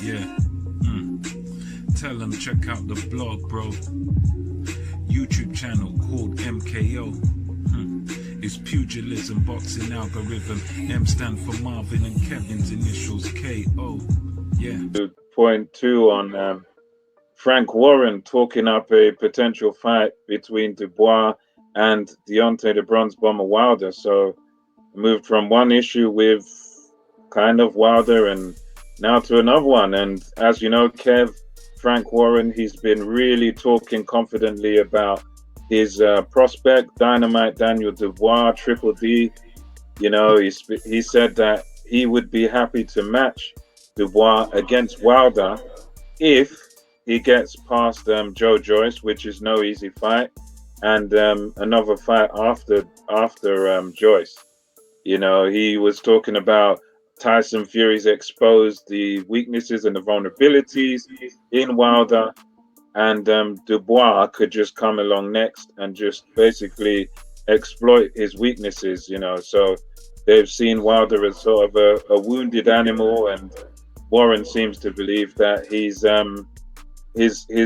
Yeah. Tell them check out the blog, bro. YouTube channel called MKO. It's pugilism, boxing algorithm. M stand for Marvin and Kevin's initials KO. Yeah. Point two on Frank Warren talking up a potential fight between Dubois and Deontay the Bronze Bomber Wilder. So moved from one issue with kind of Wilder and now to another one. And as you know, Kev, Frank Warren, he's been really talking confidently about his prospect, Dynamite Daniel Dubois, Triple D. You know, he said that he would be happy to match Dubois against Wilder if he gets past Joe Joyce, which is no easy fight, and another fight after Joyce. You know, he was talking about Tyson Fury's exposed the weaknesses and the vulnerabilities in Wilder, and Dubois could just come along next and just basically exploit his weaknesses. You know, so they've seen Wilder as sort of a wounded animal, and Warren seems to believe that his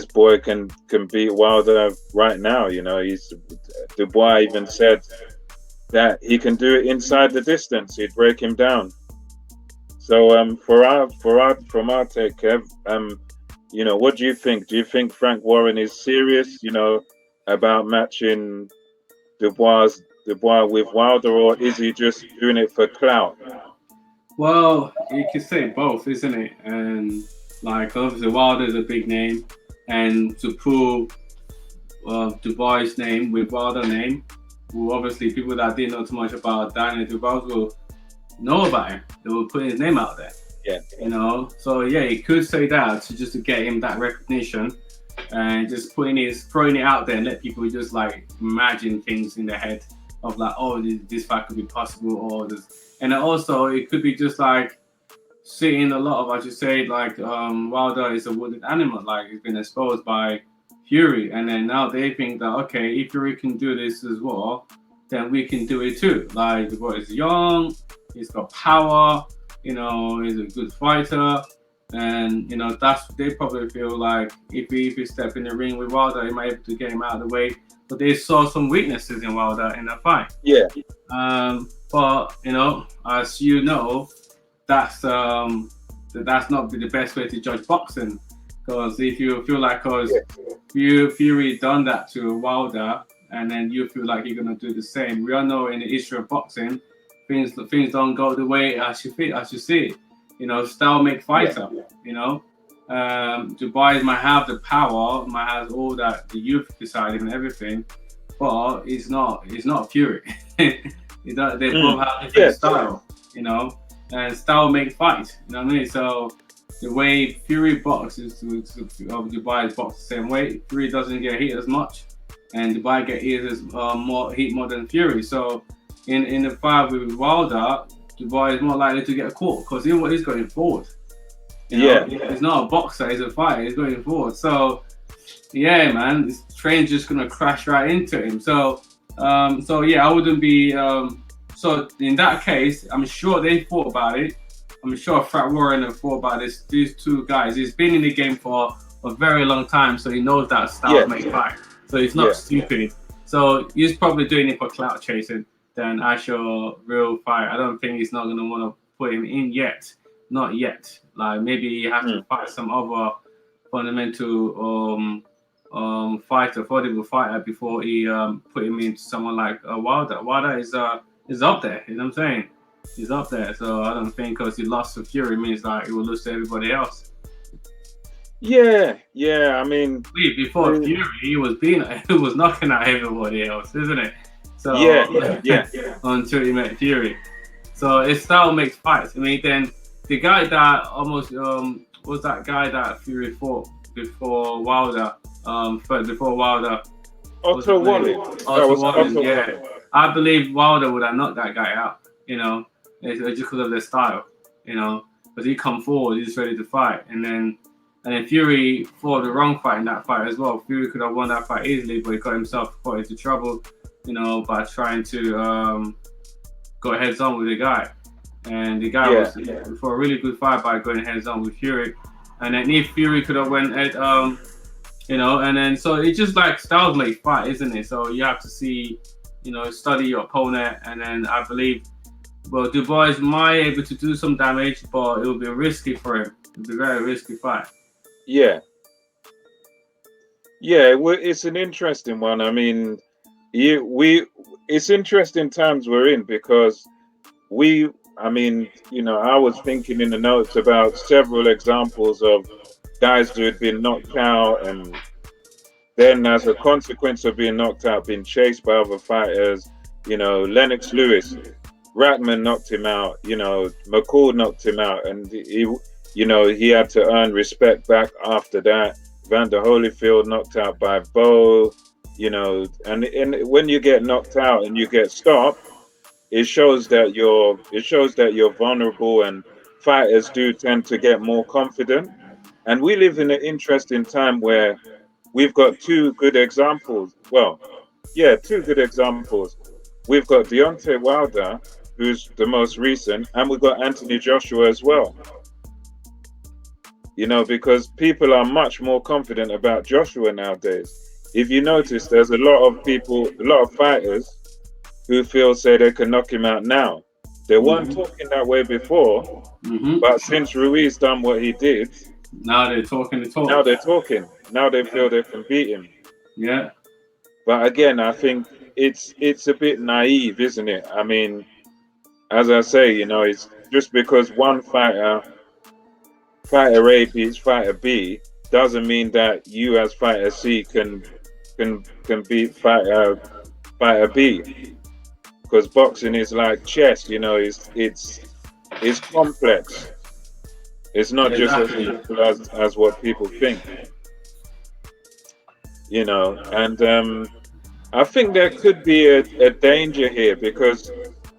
boy can beat Wilder right now. You know, he's Dubois even said that he can do it inside the distance. He'd break him down. So from our take, Kev, you know, what do you think? Do you think Frank Warren is serious, you know, about matching Dubois with Wilder, or is he just doing it for clout? Well, you could say both, isn't it? And like obviously Wilder's a big name, and to prove Dubois' name with Wilder name, well, obviously people that didn't know too much about Daniel Dubois will know about him. They will put his name out there. Yeah. You know, so yeah, you could say that to get him that recognition, and just throwing it out there and let people just like imagine things in their head of like, oh, this fight could be possible, or this, and also it could be just like seeing a lot of, as you say, like Wilder is a wounded animal, like he's been exposed by Fury, and then now they think that okay, if Fury can do this as well, then we can do it too. Like the boy is young, he's got power, you know, he's a good fighter, and you know they probably feel like if he step in the ring with Wilder, he might be able to get him out of the way. But they saw some weaknesses in Wilder in that fight. Yeah. But you know, as you know, that's not the best way to judge boxing, because if you feel like Fury done that to Wilder, and then you feel like you're gonna do the same, we all know in the history of boxing, things don't go the way as you see it. You know, style make fighter. You know, Dubois might have the power, might have all that the youth decided and everything, but it's not Fury. They both have different style. You know, and style make fight. You know what I mean? So the way Fury boxes, Dubois box the same way. Fury doesn't get hit as much, and Dubois get hit more than Fury. So in the fight with Wilder, Dubois is more likely to get caught because he's going forward. You know? He's not a boxer; he's a fighter. He's going forward. So yeah, man, this train's just gonna crash right into him. So yeah, I wouldn't be. So in that case, I'm sure they thought about it. I'm sure Frank Warren have thought about this. These two guys, he's been in the game for a very long time, so he knows that style make fight. So he's not stupid. So he's probably doing it for clout chasing than actual real fight. I don't think he's not gonna want to put him in yet. Not yet. Like maybe you have to fight some other fundamental affordable fighter before he put him into someone like Wilder. Wilder is up there. You know what I'm saying? He's up there. So I don't think because he lost to Fury means that he will lose to everybody else. Yeah. I mean, before Fury, he was knocking out everybody else, isn't it? So yeah. Until he met Fury. So his style makes fights. I mean, then the guy that almost was that guy that Fury fought before Wilder. Before Wilder. Otto Wallin. Yeah. I believe Wilder would have knocked that guy out. You know, it's just because of their style. You know, because he come forward, he's ready to fight, and then Fury fought the wrong fight in that fight as well. Fury could have won that fight easily, but he got himself caught into trouble. You know, by trying to go heads on with the guy. And the guy was for a really good fight by going heads on with Fury. And then if Fury could have went at and then so it's just like styles like fight, isn't it? So you have to see, study your opponent, and then I believe, well, Dubois might be able to do some damage, but it will be risky for him. It'll be a very risky fight. Yeah, it's an interesting one. I mean, it's interesting times we're in because I was thinking in the notes about several examples of guys who had been knocked out, and then as a consequence of being knocked out, being chased by other fighters. Lennox Lewis, Ratman knocked him out. McCall knocked him out, and he had to earn respect back after that. Vander Holyfield knocked out by Bo. And when you get knocked out and you get stopped, it shows that you're vulnerable, and fighters do tend to get more confident. And we live in an interesting time where we've got two good examples. Well, yeah, two good examples. We've got Deontay Wilder, who's the most recent, and we've got Anthony Joshua as well. Because people are much more confident about Joshua nowadays. If you notice, there's a lot of fighters who say they can knock him out now. They weren't talking that way before, but since Ruiz done what he did, now they're talking the talk. Now they're talking. Now they feel they can beat him. Yeah. But again, I think it's a bit naive, isn't it? I mean, as I say, it's just because one fighter A beats fighter B doesn't mean that you as fighter C can beat fighter B. Because boxing is like chess, it's complex. It's not just as simple as what people think. And I think there could be a danger here, because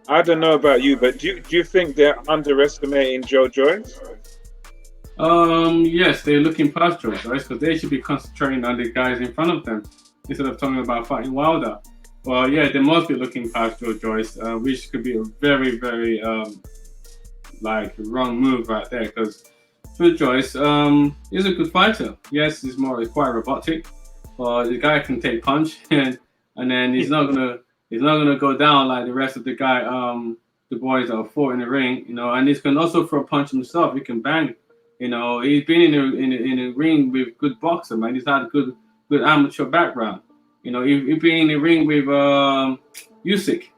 I don't know about you, but do you think they're underestimating Joe Joyce? Yes, they're looking past Joe Joyce, because they should be concentrating on the guys in front of them instead of talking about fighting Wilder. Well, yeah, they must be looking past Joe Joyce, which could be a very, very wrong move right there, because Joe Joyce is a good fighter. Yes, he's quite robotic, but the guy can take punch, and then he's not gonna go down like the rest of the boys that are fought in the ring, and he can also throw a punch himself. He can bang, He's been in a ring with good boxer, man. He's had a good amateur background. He'd been in the ring with Usyk,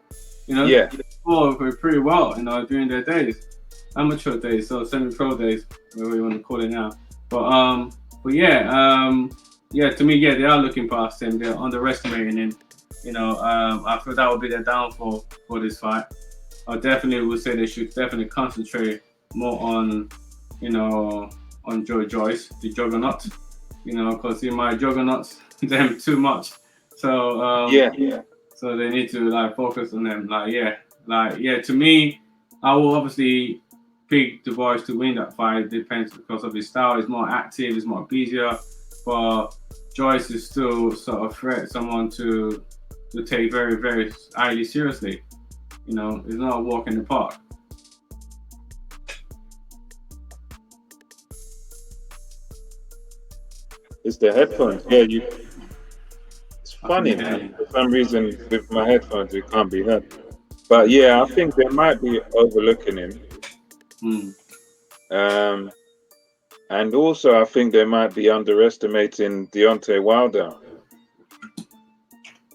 Yeah. fought pretty well, during their days, amateur days, so semi-pro days, whatever you want to call it now. But yeah, to me, yeah, they are looking past him. They're underestimating him. I feel that would be their downfall for this fight. I definitely would say they should definitely concentrate more on Joe Joyce, the juggernaut, because he might juggernaut them too much. So so they need to focus on them. To me, I will obviously pick Dubois to win that fight. It depends, because of his style. He's more active, he's more busier, but Joyce is still sort of someone to take very, very highly seriously. It's not a walk in the park. It's the headphones. Yeah, it's funny, man. For some reason, with my headphones, it can't be heard. But yeah, I think they might be overlooking him. And also, I think they might be underestimating Deontay Wilder,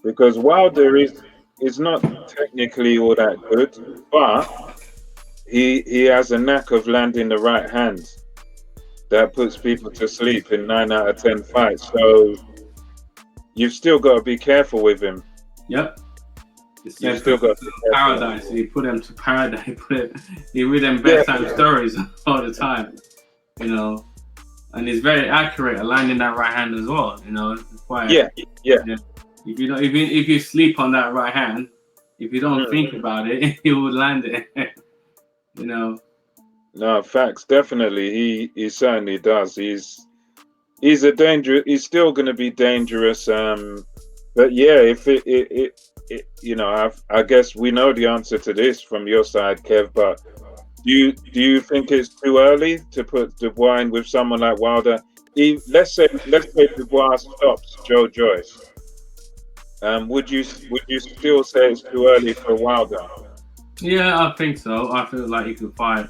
because Wilder is not technically all that good, but he has a knack of landing the right hands that puts people to sleep in 9 out of 10 fights. So you've still got to be careful with him. Yep. You've still got to be careful. Paradise. You put them to paradise. You read them bedtime stories all the time. And it's very accurate at landing that right hand as well. It's quite, yeah. If you sleep on that right hand, if you don't think about it, you would land it. No, facts. Definitely, he certainly does. He's a danger. He's still going to be dangerous. But yeah, if I guess we know the answer to this from your side, Kev. But Do you think it's too early to put Dubois in with someone like Wilder? Let's say Dubois stops Joe Joyce. Would you still say it's too early for Wilder? Yeah, I think so. I feel like he could fight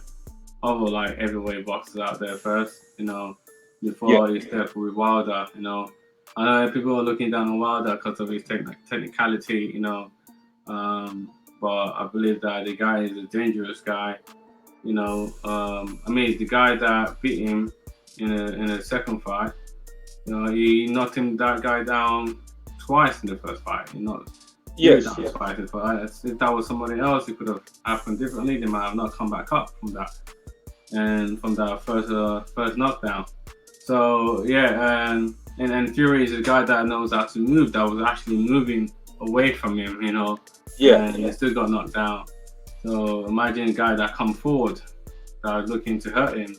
other like heavyweight boxers out there first, before he steps with Wilder. I know people are looking down on Wilder because of his technicality, but I believe that the guy is a dangerous guy. The guy that beat him in a second fight, he knocked that guy down twice in the first fight. Yes. Twice. If that was somebody else, it could have happened differently. They might have not come back up from that, and from that first knockdown. So yeah, and Fury is a guy that knows how to move. That was actually moving away from him, and he still got knocked down. So imagine a guy that come forward, that is looking to hurt him,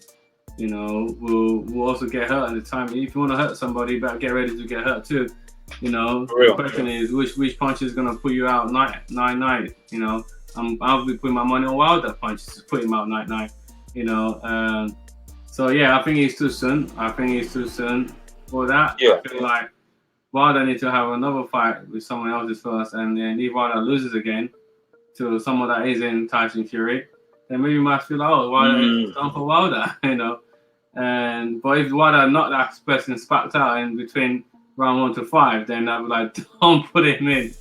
will also get hurt at the time. If you want to hurt somebody, you better get ready to get hurt too. The question is which punch is gonna put you out night. I'll be putting my money on Wilder punches to put him out night. So yeah, I think it's too soon. For that. Yeah. I feel like Wilder needs to have another fight with someone else's first, and then if Wilder loses again to someone that isn't Tyson Fury, then maybe you might feel like, oh, Wilder is done for Wilder, but if Wilder knocked that person sparked out in between round 1 to 5, then I'd be like, don't put him in.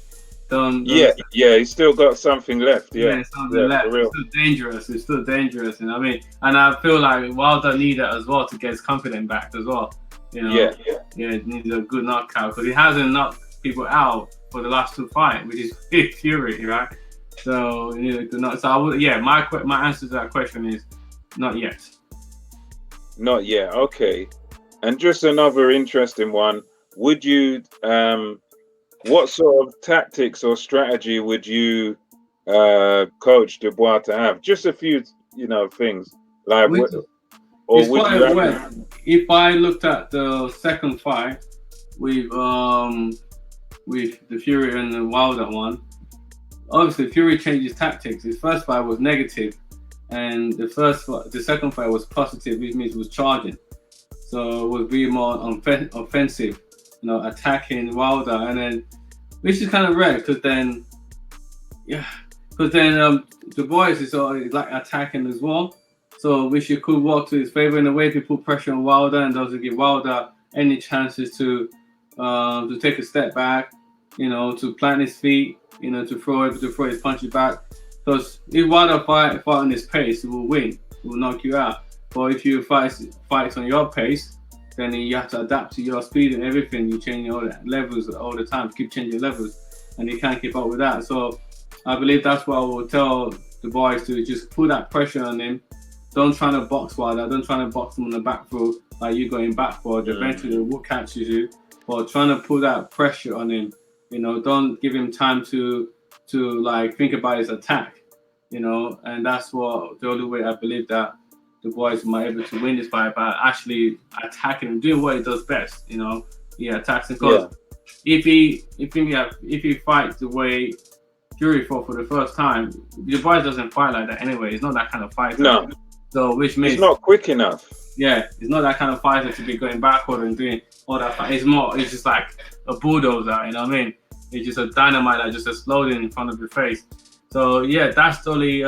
Don't. Yeah, he's still got something left. Yeah, something left. It's still dangerous. And I feel like Wilder needs it as well to get his confidence back as well. Yeah, he needs a good knockout because he hasn't knocked people out for the last 2 fights, which is Fury, right? So my answer to that question is not yet. Not yet. Okay. And just another interesting one. Would you what sort of tactics or strategy would you coach Dubois to have? Just a few, things like if I looked at the second fight with the Fury and the Wilder one, obviously Fury changed his tactics. His first fight was negative, and the second fight was positive, which means it was charging. So it was really more offensive, attacking Wilder, and then which is kind of rare because then Dubois is like attacking as well. So which you could work to his favor in a way if you put pressure on Wilder and doesn't give Wilder any chances to take a step back, to plant his feet, to throw his punches back. Because if Wilder fight on his pace, he will win. He will knock you out. But if you fight on your pace, then you have to adapt to your speed and everything. You change all the levels all the time. Keep changing levels, and you can't keep up with that. So I believe that's what I will tell the boys to just put that pressure on him. Don't try to box Wilder. Don't try to box him on the back foot like you going backward. Eventually, he will catch you. But trying to put that pressure on him. Don't give him time to like think about his attack. And that's what the only way I believe that the boys might be able to win this fight by actually attacking him, doing what he does best. He attacks him because if he fights the way Fury fought for the first time, the boys doesn't fight like that anyway. He's not that kind of fighter. No. So which means he's not quick enough. Yeah, he's not that kind of fighter to be going backward and doing all that fight. It's just like a bulldozer. You know what I mean? It's just a dynamite that just exploding in front of your face. So yeah, that's totally.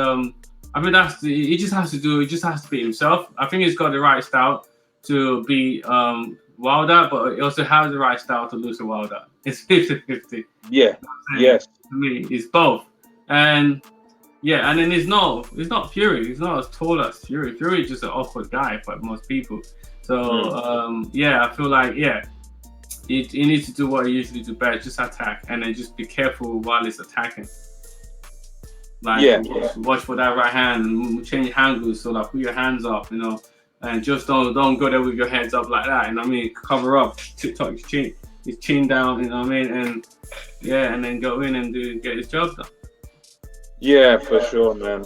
He just has to be himself. I think he's got the right style to be Wilder, but he also has the right style to lose to Wilder. It's 50-50. Yeah. Yes. To me, it's both. And yeah, and then it's not Fury. He's not as tall as Fury. Fury is just an awkward guy for most people. So I feel like he needs to do what he usually do best, just attack, and then just be careful while he's attacking. Watch for that right hand and change angles. So like put your hands up, and just don't go there with your hands up like that. Cover up, tuck his chin down. And then go in and get his job done. Yeah, for sure, man.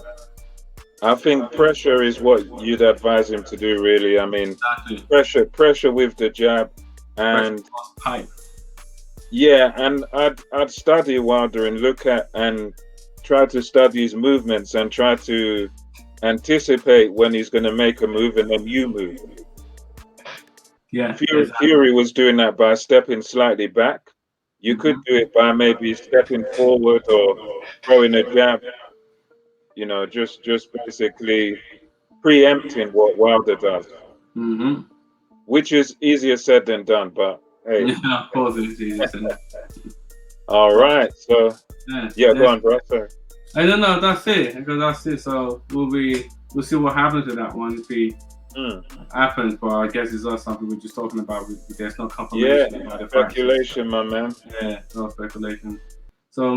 I think pressure is what you'd advise him to do, really. Exactly. Pressure with the jab, and and I'd study Wilder and look at and try to study his movements and try to anticipate when he's going to make a move and then you move. Yeah, Fury was doing that by stepping slightly back. You could do it by maybe stepping forward or throwing a jab. You know, just basically preempting what Wilder does, which is easier said than done. But hey, yeah, of course it's easier said. All right, so yeah, go on, bro. Sorry. I don't know. That's it. Because that's it. So we'll see what happens to that one if he happens. But I guess it's not something we're just talking about. There's no confirmation about the speculation, my man. Yeah, no speculation. So.